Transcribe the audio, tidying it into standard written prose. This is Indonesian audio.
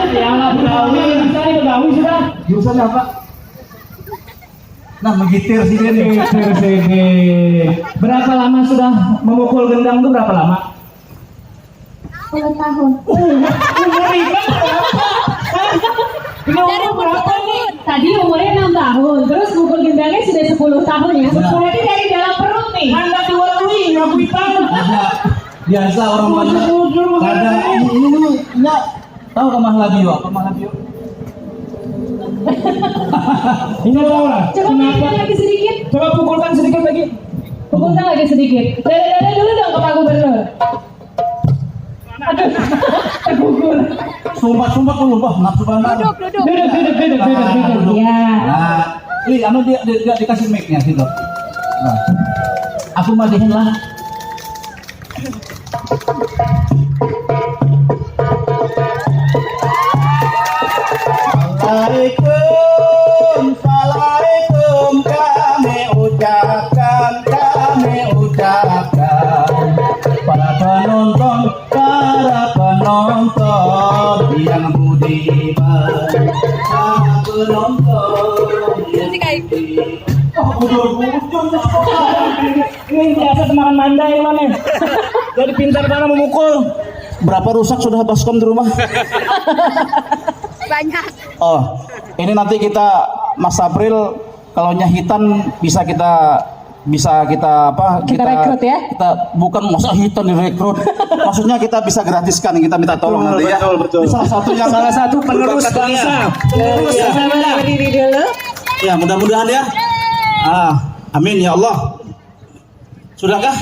Ya lah Begawi, bisa nih Begawi sudah. Jurusannya apa? Nah, mengitir sih dia nih. Berapa lama sudah memukul gendang tuh berapa lama? 10 tahun. Ini umur berapa nih? Tadi umurnya 6 tahun, terus mukul gendangnya sudah 10 tahun ya. Berarti dari dalam perut nih. Anda diwarui, nggak kuitan. Biasa orang banyak. Ada ini enggak tahu kemah labio, kemah labio. Ini tahu lah. Coba pukulkan lagi sedikit. Coba pukulkan sedikit lagi. Pukulkan lagi sedikit. Dada dulu dong ke Pak Gubernur. Aduh, terpukul. Sumpah dulu, Pak. Nafsu banget. Duduk. Duduk. Ya. Nah, ini anu dia dikasih mic-nya gitu. Nah. Aku madihin lah. Assalamualaikum kami ucapkan para penonton yang budiman, para penonton yang Ini biasa teman mandai mana? Jadi pintar karena memukul. Berapa rusak sudah baskom di rumah? Banyak. Oh, ini nanti kita Mas April kalau nyahitan bisa kita apa? Kita rekrut ya? Kita bukan masa hitan direkrut. Maksudnya kita bisa gratiskan, kita minta tolong nanti ya. Betul. Ini salah satu Penerus bangsa. Berdiri dulu. Ya, mudah-mudahan ya. Amin ya Allah. Sudahkah?